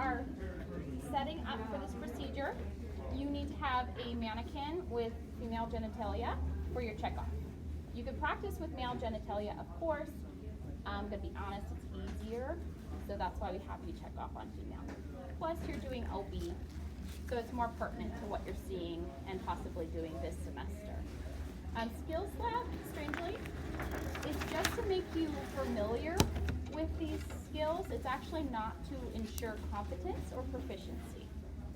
are setting up for this procedure, you need to have a mannequin with female genitalia for your checkoff. You can practice with male genitalia, of course. I'm going to be honest, it's easier, so that's why we have you check off on female. Plus, you're doing OB, so it's more pertinent to what you're seeing and possibly doing this semester. Skills Lab, strangely, is just to make you familiar with these skills. It's actually not to ensure competence or proficiency.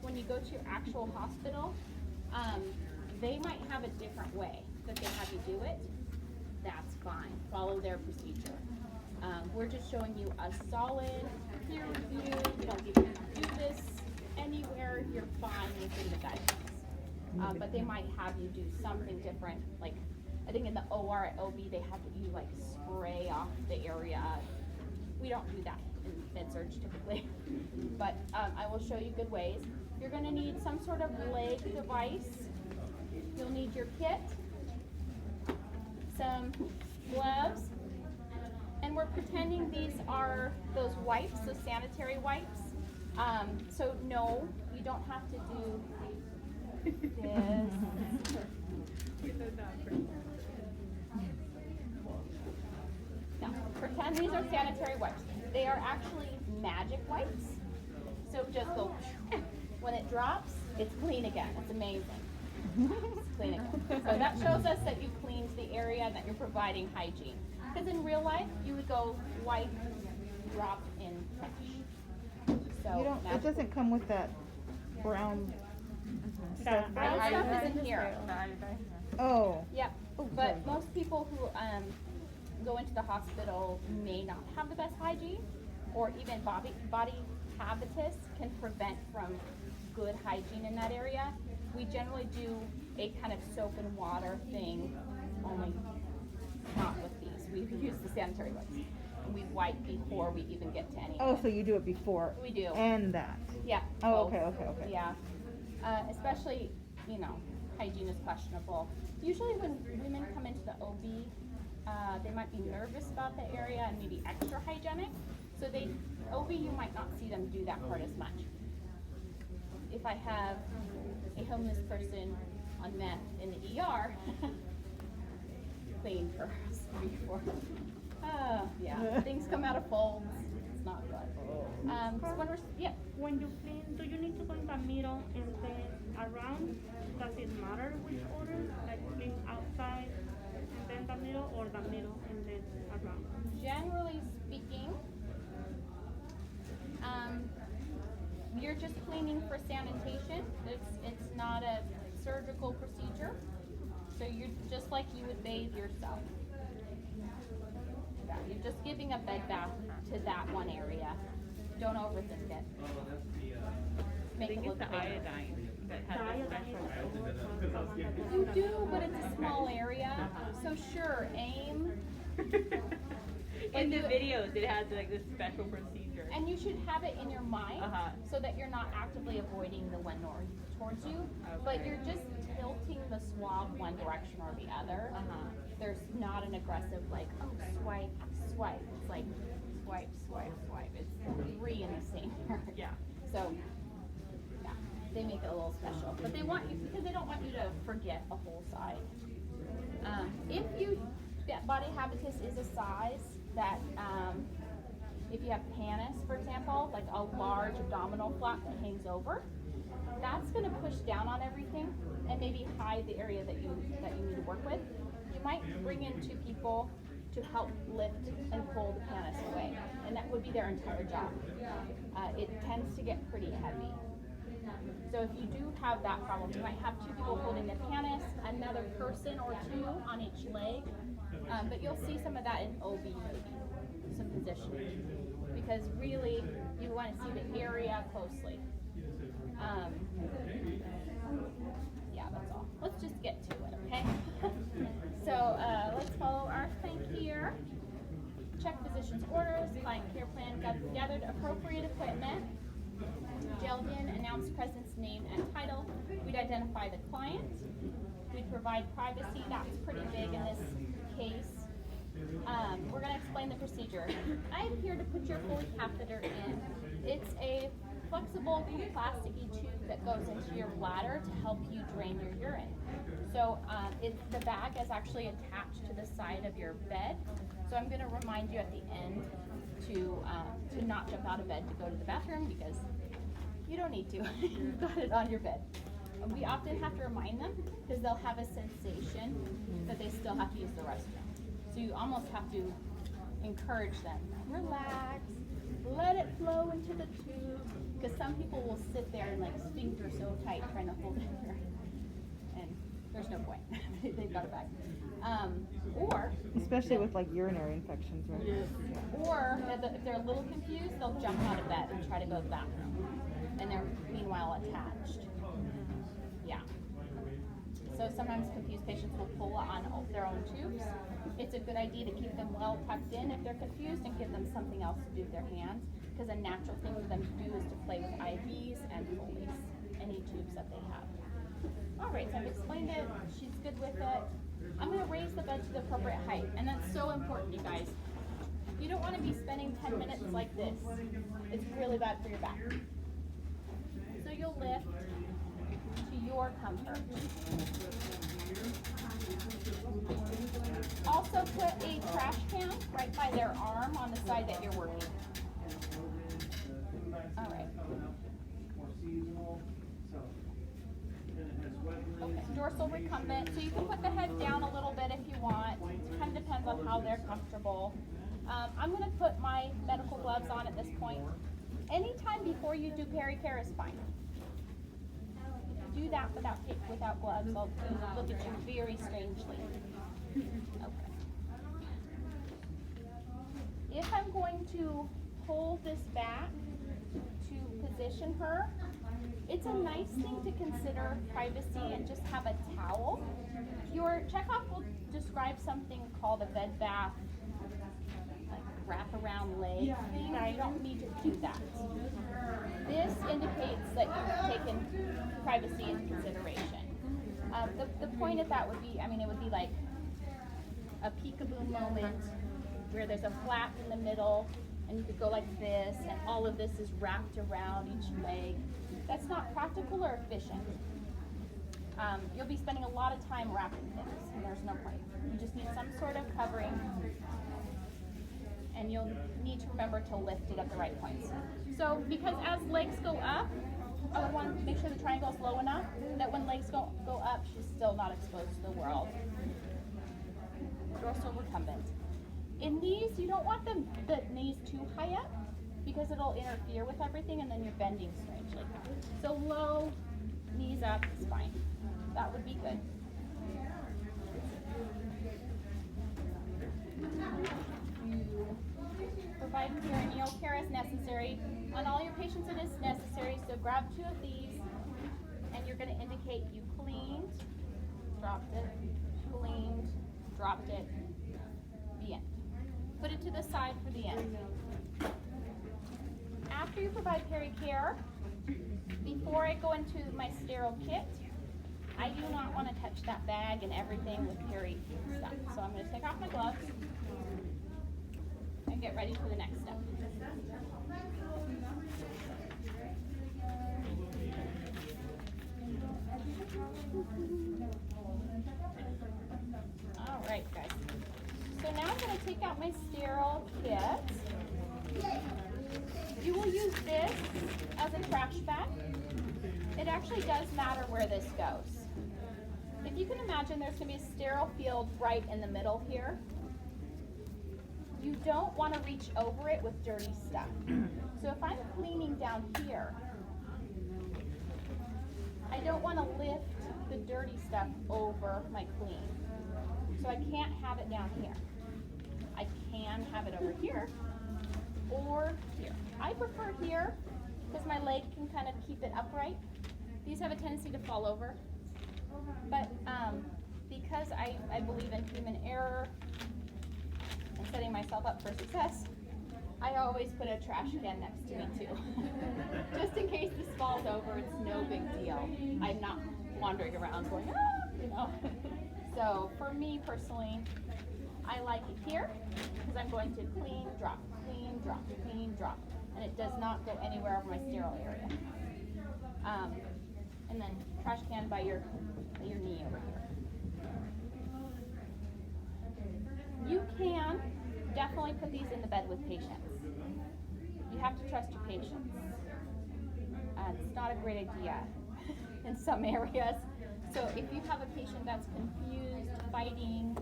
When you go to your actual hospital, they might have a different way that they have you do it. That's fine. Follow their procedure. We're just showing you a solid peer review. We don't give you to do this anywhere. You're fine within the guidelines. But they might have you do something different. Like, I think in the OR at OB, they have you like spray off the area. We don't do that in med-surg typically. But I will show you good ways. You're going to need some sort of leg device. You'll need your kit, some gloves, and we're pretending these are those wipes, those sanitary wipes. So no, you don't have to do this. No, pretend these are sanitary wipes. They are actually magic wipes. So just go, when it drops, it's clean again. It's amazing. It's clean again. So that shows us that you cleaned the area and that you're providing hygiene. Because in real life, you would go wipe, drop in trash. So you don't. It doesn't come with that brown stuff. Brown stuff is in here. Oh. Yep. But most people who go into the hospital may not have the best hygiene, or even body habitus can prevent from good hygiene in that area. We generally do a kind of soap and water thing, only not with these. We use the sanitary wipes. We wipe before we even get to any. Oh, so you do it before. We do. And that. Yeah. Oh, both. okay. Yeah. Especially, hygiene is questionable. Usually when women come into the OB, they might be nervous about the area and maybe extra hygienic. So OB, you might not see them do that part as much. If I have a homeless person on meth in the ER, clean first before. Yeah, things come out of folds. It's not good. So when you clean, do you need to go in the middle and then around? Does it matter which order? Like clean outside and then the middle, or the middle and then around? Generally speaking, you're just cleaning for sanitation. It's not a surgical procedure. So you're just like you would bathe yourself. Yeah, you're just giving a bed bath to that one area. Don't overthink it. Make it look bigger. Iodine that has a special. You do, but it's a small area. So sure, aim. In the videos, it has like this special procedure. And you should have it in your mind so that you're not actively avoiding the one towards you, but you're just tilting the swab one direction or the other. There's not an aggressive like, oh, swipe, swipe. It's like swipe, swipe, swipe. It's three in the same area. Yeah. So, yeah, they make it a little special, but they want you, because they don't want you to forget a whole side. That body habitus is a size that, if you have pannus, for example, like a large abdominal flap that hangs over, that's going to push down on everything and maybe hide the area that you need to work with. You might bring in two people to help lift and pull the pannus away, and that would be their entire job. It tends to get pretty heavy. So if you do have that problem, you might have two people holding the pannus, another person or two on each leg, but you'll see some of that in OB maybe, some positioning, because really you want to see the area closely. Yeah, that's all. Let's just get to it, okay? So let's follow our thing here. Check physician's orders, client care plan, gathered appropriate equipment, jailed in, announced presence, name, and title. We'd identify the client. We'd provide privacy. That's pretty big in this case. We're going to explain the procedure. I'm here to put your Foley catheter in. It's a flexible plasticky tube that goes into your bladder to help you drain your urine. So the bag is actually attached to the side of your bed. So I'm going to remind you at the end to not jump out of bed to go to the bathroom, because you don't need to. You've got it on your bed. We often have to remind them because they'll have a sensation that they still have to use the restroom. So you almost have to encourage them. Relax, let it flow into the tube, because some people will sit there and like sphincter so tight trying to hold it there. And there's no point. They've got it back. Or Especially with like urinary infections, right? or if they're a little confused, they'll jump out of bed and try to go to the bathroom, and they're meanwhile attached. Yeah. So sometimes confused patients will pull on their own tubes. It's a good idea to keep them well tucked in if they're confused, and give them something else to do with their hands, because a natural thing for them to do is to play with IVs and Foleys, any tubes that they have. All right, so I've explained it. She's good with it. I'm going to raise the bed to the appropriate height, and that's so important, you guys. You don't want to be spending 10 minutes like this. It's really bad for your back. So you'll lift to your comfort. Also put a trash can right by their arm on the side that you're working. All right. Okay, dorsal recumbent. So you can put the head down a little bit if you want. It kind of depends on how they're comfortable. I'm going to put my medical gloves on at this point. Anytime before you do pericare is fine. If you do that without gloves, I'll look at you very strangely. Okay. If I'm going to pull this back to position her, it's a nice thing to consider privacy and just have a towel. Your checkoff will describe something called a bed bath, like wraparound leg thing. You don't need to do that. This indicates that you've taken privacy into consideration. The point of that would be, it would be like a peekaboo moment where there's a flap in the middle, and you could go like this, and all of this is wrapped around each leg. That's not practical or efficient. You'll be spending a lot of time wrapping things, and there's no point. You just need some sort of covering, and you'll need to remember to lift it at the right points. So because as legs go up, I would want to make sure the triangle is low enough that when legs go up, she's still not exposed to the world. Dorsal recumbent. In knees, you don't want the knees too high up, because it'll interfere with everything and then you're bending strangely. So low, knees up is fine. That would be good. You provide perineal care as necessary. On all your patients it is necessary, so grab 2 of these and you're going to indicate you cleaned, dropped it, cleaned, dropped it, the end. Put it to the side for the end. After you provide pericare, before I go into my sterile kit, I do not want to touch that bag and everything with peri stuff. So I'm going to take off my gloves and get ready for the next step. All right, guys. So now I'm going to take out my sterile kit. You will use this as a trash bag. It actually does matter where this goes. If you can imagine, there's going to be a sterile field right in the middle here. You don't want to reach over it with dirty stuff. So if I'm cleaning down here, I don't want to lift the dirty stuff over my clean. So I can't have it down here. I can have it over here or here. I prefer here because my leg can kind of keep it upright. These have a tendency to fall over. But because I believe in human error and setting myself up for success, I always put a trash can next to me too. Just in case this falls over, it's no big deal. I'm not wandering around going, So for me personally, I like it here because I'm going to clean, drop, clean, drop, clean, drop. and it does not go anywhere over my sterile area. And then trash can by your knee over here. You can definitely put these in the bed with patients. You have to trust your patients. It's not a great idea in some areas. So if you have a patient that's confused, fighting,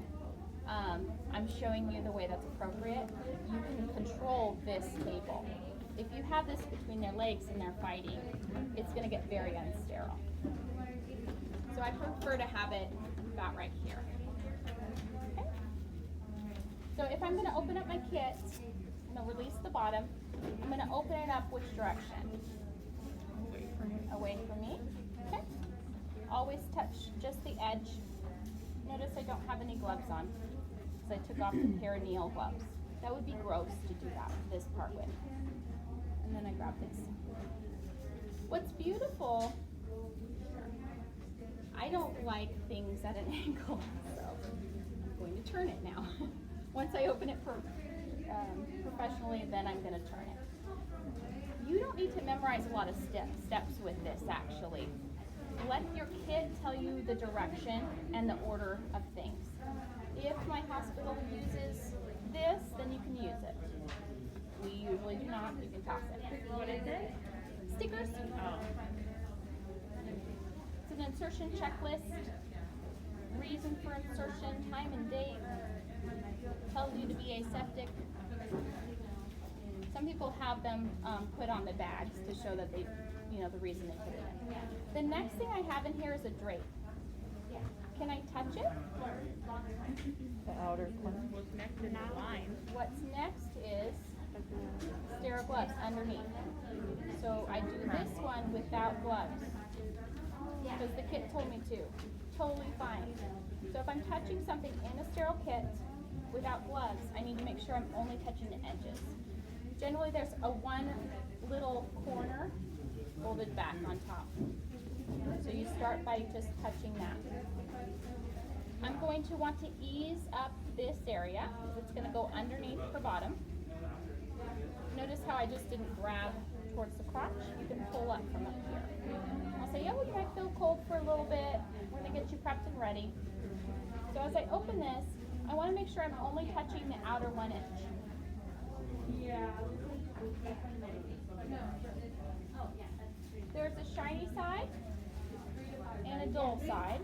I'm showing you the way that's appropriate. You can control this table. If you have this between their legs and they're fighting, it's going to get very unsterile. So I prefer to have it about right here. Okay. So if I'm going to open up my kit, I'm going to release the bottom. I'm going to open it up which direction? Away from me. Okay. Always touch just the edge. Notice I don't have any gloves on, because I took off the perineal gloves. That would be gross to do that, this part with. And then I grab this. What's beautiful, I don't like things at an angle, so I'm going to turn it now. Once I open it professionally, then I'm going to turn it. You don't need to memorize a lot of steps with this, actually. Let your kit tell you the direction and the order of things. If my hospital uses this, then you can use it. We usually do not. You can toss it. What is it? Stickers. Oh. It's an insertion checklist. Reason for insertion, time and date. Tells you to be aseptic. Some people have them put on the bags to show that they, the reason they put it in. The next thing I have in here is a drape. Can I touch it? The outer corner. What's next in the line? What's next is sterile gloves underneath. So I do this one without gloves, because the kit told me to. Totally fine. So if I'm touching something in a sterile kit without gloves, I need to make sure I'm only touching the edges. Generally there's a one little corner folded back on top. So you start by just touching that. I'm going to want to ease up this area, because it's going to go underneath her bottom. Notice how I just didn't grab towards the crotch. You can pull up from up here. I'll say, yeah, well, you might feel cold for a little bit. We're going to get you prepped and ready. So as I open this, I want to make sure I'm only touching the outer 1 inch. There's a shiny side and a dull side.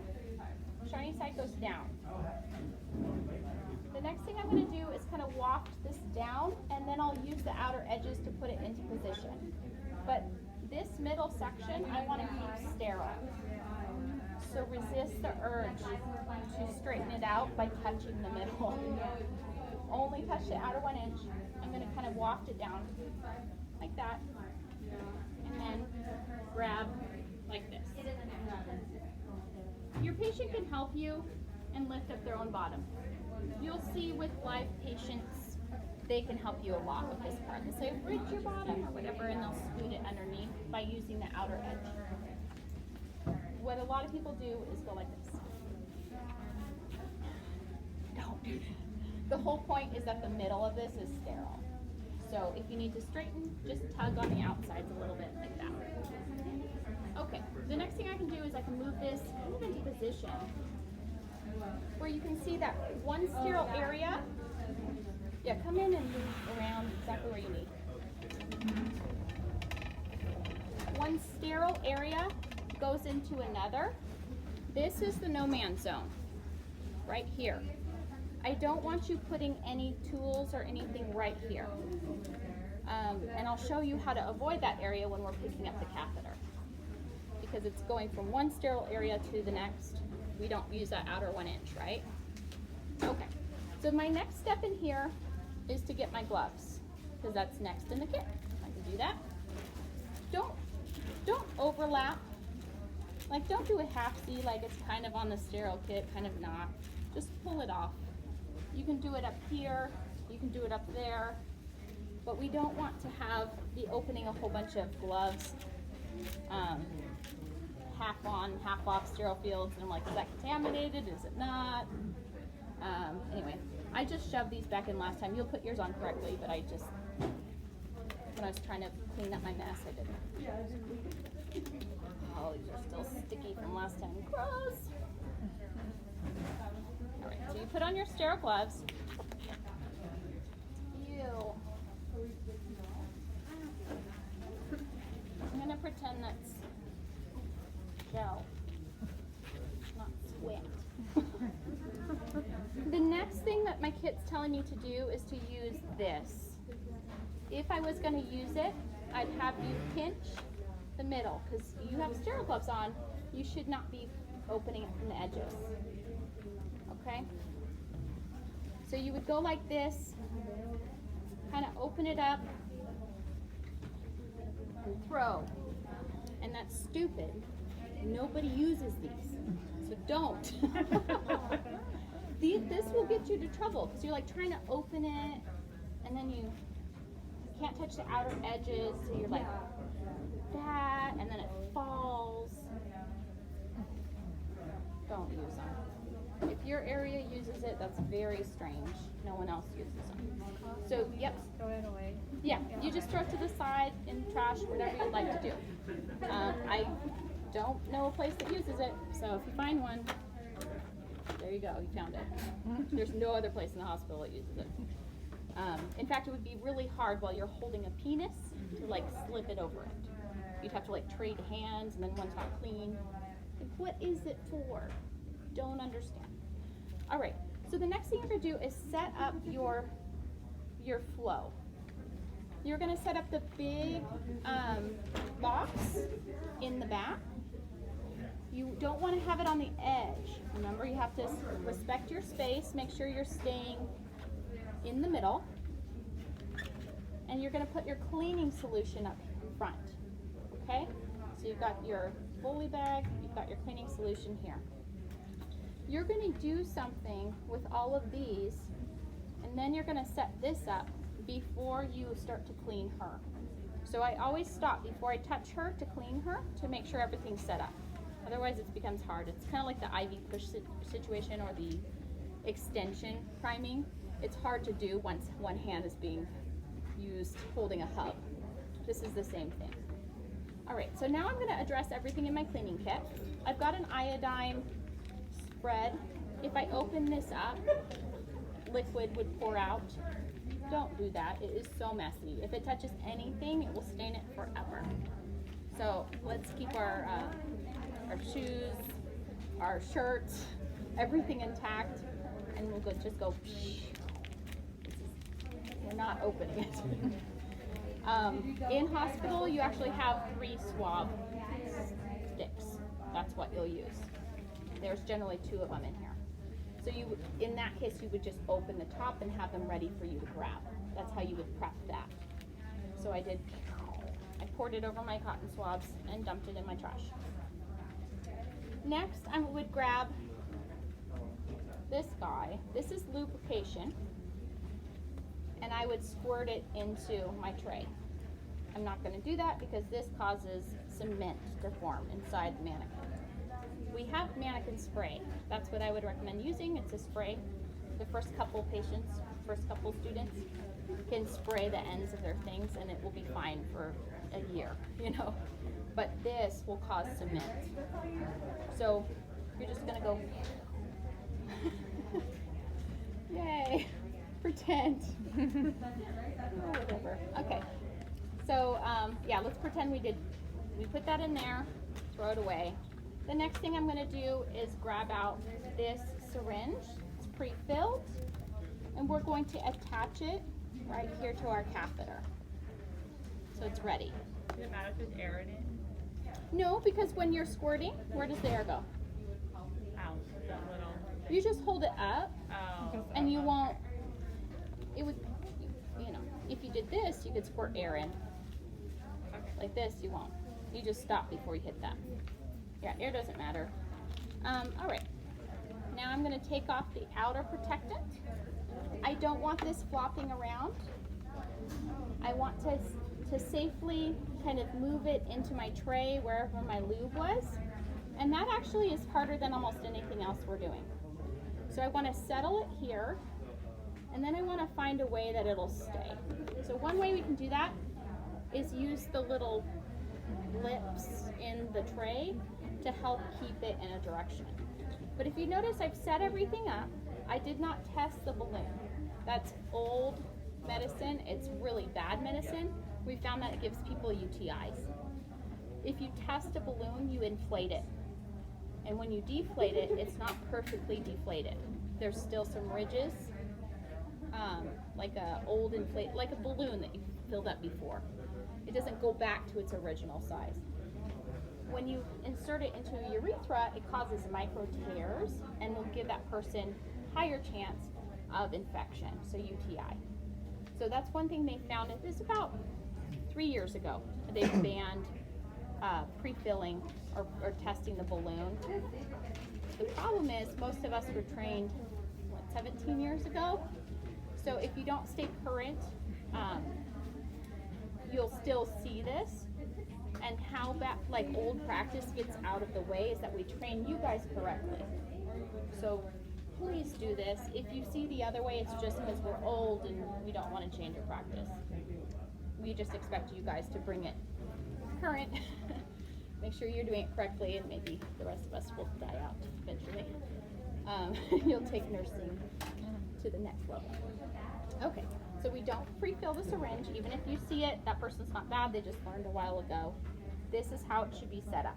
Shiny side goes down. The next thing I'm going to do is kind of waft this down, and then I'll use the outer edges to put it into position. But this middle section, I want to keep sterile. So resist the urge to straighten it out by touching the middle. Only touch the outer 1 inch. I'm going to kind of waft it down like that, and then grab like this. Your patient can help you and lift up their own bottom. You'll see with live patients, they can help you a lot with this part. They'll say, bridge your bottom or whatever, and they'll scoot it underneath by using the outer edge. What a lot of people do is go like this. Don't do that. The whole point is that the middle of this is sterile. So if you need to straighten, just tug on the outsides a little bit like that. Okay, the next thing I can do is I can move this kind of into position where you can see that one sterile area. Yeah, come in and move around exactly where you need. One sterile area goes into another. This is the no man zone, right here. I don't want you putting any tools or anything right here. And I'll show you how to avoid that area when we're picking up the catheter, because it's going from one sterile area to the next. We don't use that outer 1 inch, right? Okay, so my next step in here is to get my gloves, because that's next in the kit. I can do that. Don't overlap. Like, don't do a half C like it's kind of on the sterile kit, kind of not. Just pull it off. You can do it up here, you can do it up there, but we don't want to be opening a whole bunch of gloves, half on, half off sterile fields, and I'm like, is that contaminated, is it not? Anyway, I just shoved these back in last time. You'll put yours on correctly, but I just when I was trying to clean up my mess, I didn't. Oh, these are still sticky from last time. Gross. All right, so you put on your sterile gloves. Ew. I'm gonna pretend that's gel, not sweat. The next thing that my kit's telling me to do is to use this. If I was gonna use it, I'd have you pinch the middle, because you have sterile gloves on, you should not be opening it from the edges. Okay? So you would go like this, kind of open it up, and throw. And that's stupid. Nobody uses these, so don't. This will get you to trouble, because you're like trying to open it, and then you can't touch the outer edges, so you're like that, and then it falls. Don't use them. If your area uses it, that's very strange. No one else uses them. So, yep. Throw it away. Yeah, you just throw it to the side, in the trash, whatever you'd like to do. I don't know a place that uses it, so if you find one, there you go, you found it. There's no other place in the hospital that uses it. In fact, it would be really hard while you're holding a penis to like slip it over it. You'd have to like trade hands, and then one's not clean. Like, what is it for? Don't understand. All right, so the next thing you're gonna do is set up your flow. You're gonna set up the big box in the back. You don't want to have it on the edge. Remember, you have to respect your space, make sure you're staying in the middle. And you're going to put your cleaning solution up in front. Okay? So you've got your Foley bag, you've got your cleaning solution here. You're going to do something with all of these, and then you're going to set this up before you start to clean her. So I always stop before I touch her to clean her to make sure everything's set up. Otherwise it becomes hard. It's kind of like the IV push situation or the extension priming. It's hard to do once one hand is being used holding a hub. This is the same thing. All right, so now I'm going to address everything in my cleaning kit. I've got an iodine spread. If I open this up, liquid would pour out. Don't do that. It is so messy. If it touches anything, it will stain it forever. So let's keep our shoes, our shirts, everything intact, and we'll just go. We're not opening it. In hospital, you actually have 3 swab sticks. That's what you'll use. There's generally 2 of them in here. So you, in that case, you would just open the top and have them ready for you to grab. That's how you would prep that. So I poured it over my cotton swabs and dumped it in my trash. Next, I would grab this guy. This is lubrication. And I would squirt it into my tray. I'm not going to do that because this causes cement to form inside the mannequin. We have mannequin spray. That's what I would recommend using. It's a spray. The first couple patients, first couple students can spray the ends of their things and it will be fine for a year, you know. But this will cause cement. So you're just going to go, yay, pretend. Oh, whatever. Okay. So yeah, let's pretend we put that in there, throw it away. The next thing I'm going to do is grab out this syringe. It's pre-filled, and we're going to attach it right here to our catheter. So it's ready. Does it matter if there's air in it? No, because when you're squirting, where does the air go? Out, that little. You just hold it up, Oh. and you won't, it would, you know, if you did this, you could squirt air in. Like this, you won't. You just stop before you hit that. Yeah, air doesn't matter. All right. Now I'm going to take off the outer protectant. I don't want this flopping around. I want to safely kind of move it into my tray wherever my lube was. And that actually is harder than almost anything else we're doing. So I want to settle it here, and then I want to find a way that it'll stay. So one way we can do that is use the little lips in the tray to help keep it in a direction. But if you notice, I've set everything up. I did not test the balloon. That's old medicine. It's really bad medicine. We found that it gives people UTIs. If you test a balloon, you inflate it. And when you deflate it, it's not perfectly deflated. There's still some ridges, like like a balloon that you filled up before. It doesn't go back to its original size. When you insert it into a urethra, it causes micro tears and will give that person higher chance of infection, so UTI. So that's one thing they found. It was about 3 years ago. They banned pre-filling or testing the balloon. The problem is most of us were trained, 17 years ago? So if you don't stay current, you'll still see this. And how that old practice gets out of the way is that we train you guys correctly. So please do this. If you see the other way, it's just because we're old and we don't want to change your practice. We just expect you guys to bring it current. Make sure you're doing it correctly, and maybe the rest of us will die out eventually. You'll take nursing to the next level. Okay, so we don't pre-fill the syringe. Even if you see it, that person's not bad, they just learned a while ago. This is how it should be set up.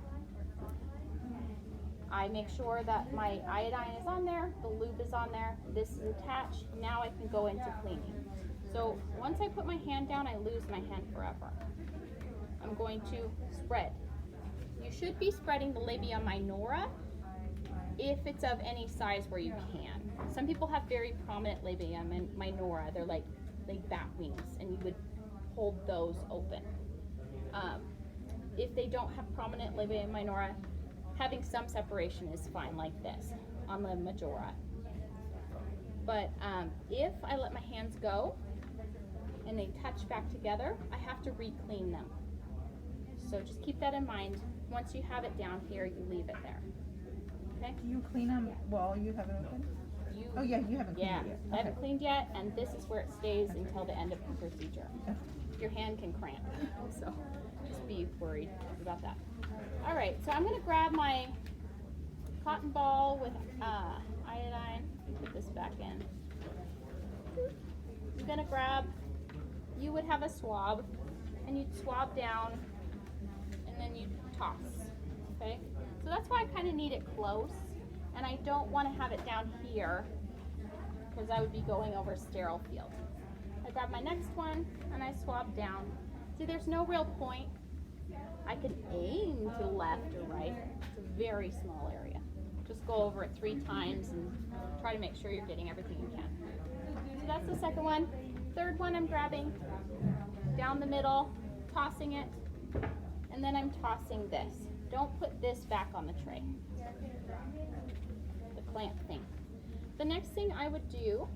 I make sure that my iodine is on there, the lube is on there, this is attached. Now I can go into cleaning. So once I put my hand down, I lose my hand forever. I'm going to spread. You should be spreading the labia minora if it's of any size where you can. Some people have very prominent labia minora. They're like bat wings, and you would hold those open. If they don't have prominent labia minora, having some separation is fine, like this on the majora. But if I let my hands go and they touch back together, I have to re-clean them. So just keep that in mind. Once you have it down here, you leave it there. Okay? Do you clean them while you have it open? Oh yeah, you haven't cleaned it yet. I haven't cleaned yet, and this is where it stays until the end of the procedure. Your hand can cramp, so just be worried about that. All right, so I'm gonna grab my cotton ball with iodine, put this back in. I'm gonna grab, you would have a swab, and you'd swab down, and then you'd toss, okay? So that's why I kind of need it close, and I don't want to have it down here, because I would be going over sterile field. I grab my next one, and I swab down. See, there's no real point. I can aim to left or right. It's a very small area. Just go over it 3 times and try to make sure you're getting everything you can. So that's the second one. Third one I'm grabbing down the middle, tossing it, and then I'm tossing this. Don't put this back on the tray, the clamp thing. The next thing I would do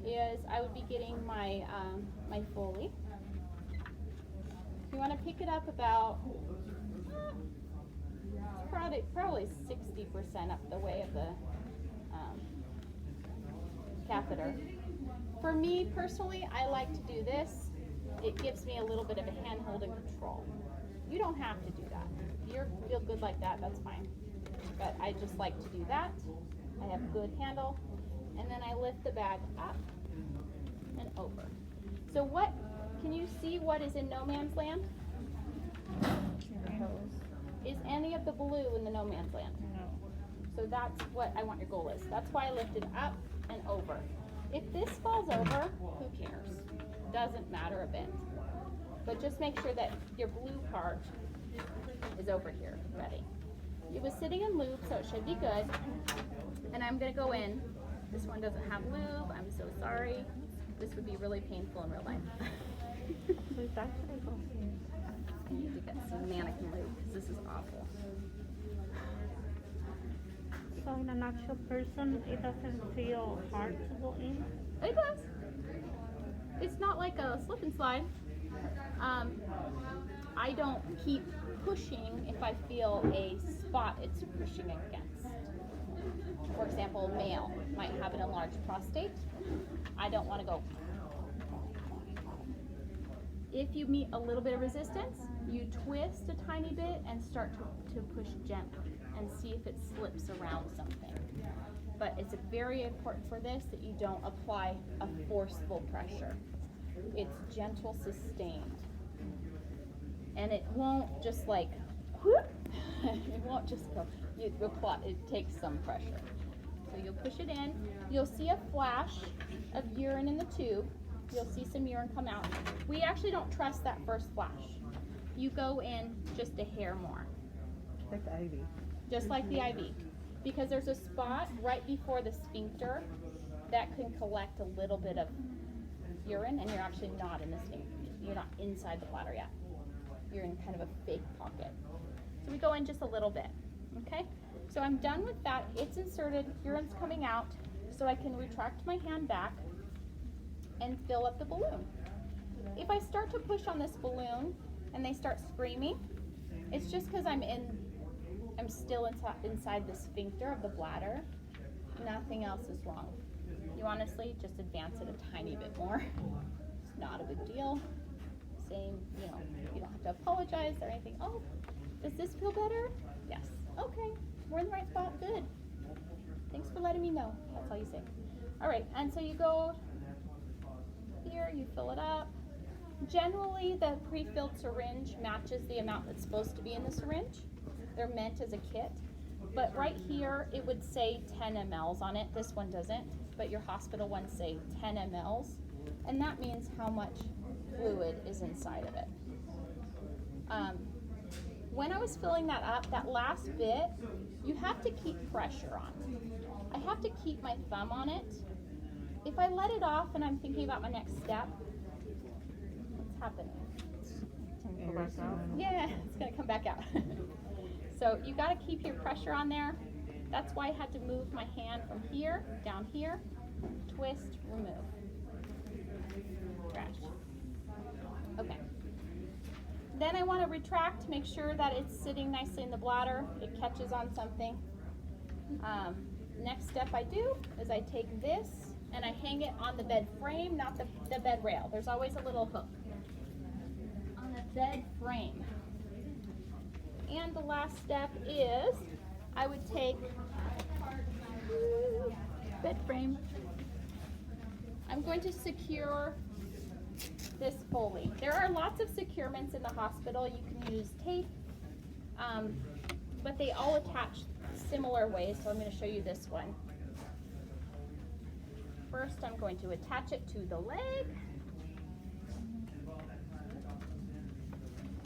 is I would be getting my my Foley. You want to pick it up about probably 60% up the way of the catheter. For me personally, I like to do this. It gives me a little bit of a handhold and control. You don't have to do that. If you feel good like that, that's fine. But I just like to do that. I have good handle. And then I lift the bag up and over. So what, can you see what is in no man's land? Is any of the blue in the no man's land? No. So that's what I want your goal is. That's why I lifted up and over. If this falls over, who cares? Doesn't matter a bit. But just make sure that your blue part is over here, ready. It was sitting in lube, so it should be good. And I'm gonna go in. This one doesn't have lube, I'm so sorry. This would be really painful in real life. I need to get some mannequin lube, because this is awful. So in an actual person, it doesn't feel hard to go in? It does. It's not like a slip and slide. I don't keep pushing if I feel a spot it's pushing against. For example, male might have an enlarged prostate. I don't want to go. If you meet a little bit of resistance, you twist a tiny bit and start to push gently and see if it slips around something. But it's very important for this that you don't apply a forceful pressure. It's gentle, sustained. And it won't just like, whoop, it won't just go, it takes some pressure. So you'll push it in, you'll see a flash of urine in the tube, you'll see some urine come out. We actually don't trust that first flash. You go in just a hair more. Like the IV. Just like the IV. Because there's a spot right before the sphincter that can collect a little bit of urine, and you're actually not in the sphincter. You're not inside the bladder yet. You're in kind of a fake pocket. So we go in just a little bit, okay? So I'm done with that. It's inserted, urine's coming out, so I can retract my hand back and fill up the balloon. If I start to push on this balloon and they start screaming, it's just because I'm still inside the sphincter of the bladder. Nothing else is wrong. You honestly just advance it a tiny bit more. It's not a big deal. Same, you don't have to apologize or anything. Oh, does this feel better? Yes. Okay, we're in the right spot. Good. Thanks for letting me know. That's all you say. All right, and so you go here, you fill it up. Generally, the pre-filled syringe matches the amount that's supposed to be in the syringe. They're meant as a kit. But right here, it would say 10 mLs on it. This one doesn't, but your hospital ones say 10 mLs. And that means how much fluid is inside of it. When I was filling that up, that last bit, you have to keep pressure on. I have to keep my thumb on it. If I let it off and I'm thinking about my next step, what's happening? Go back out. Yeah, it's gonna come back out. So you gotta keep your pressure on there. That's why I had to move my hand from here, down here, twist, remove. Crash. Okay. Then I want to retract, make sure that it's sitting nicely in the bladder. It catches on something. Next step I do is I take this and I hang it on the bed frame, not the bed rail. There's always a little hook on the bed frame. And the last step is I would take bed frame. I'm going to secure this Foley. There are lots of securements in the hospital. You can use tape, but they all attach similar ways, so I'm going to show you this one. First, I'm going to attach it to the leg.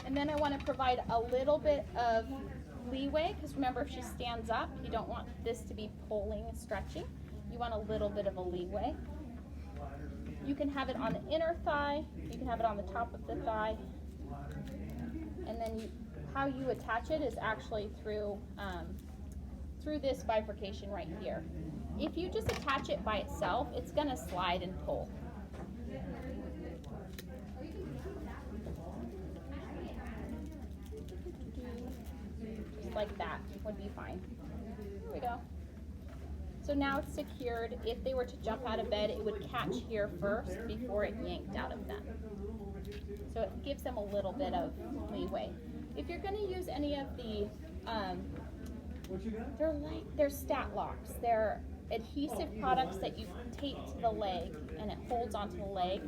And then I want to provide a little bit of leeway, because remember, if she stands up, you don't want this to be pulling and stretching. You want a little bit of a leeway. You can have it on the inner thigh, you can have it on the top of the thigh, and then how you attach it is actually through this bifurcation right here. If you just attach it by itself, it's going to slide and pull. Just like that would be fine. Here we go. So now it's secured. If they were to jump out of bed, it would catch here first before it yanked out of them. So it gives them a little bit of leeway. If you're going to use any of the, they're stat locks. They're adhesive products that you tape to the leg and it holds onto the leg.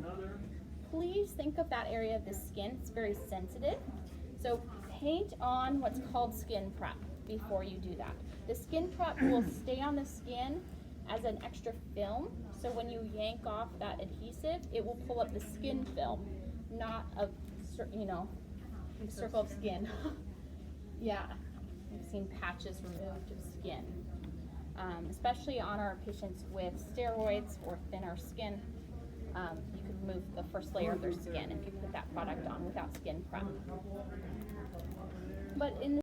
Please think of that area of the skin. It's very sensitive. So paint on what's called skin prep before you do that. The skin prep will stay on the skin as an extra film, so when you yank off that adhesive, it will pull up the skin film, not a circle of skin. Yeah, I've seen patches removed of skin, especially on our patients with steroids or thinner skin. You could remove the first layer of their skin if you put that product on without skin prep. But in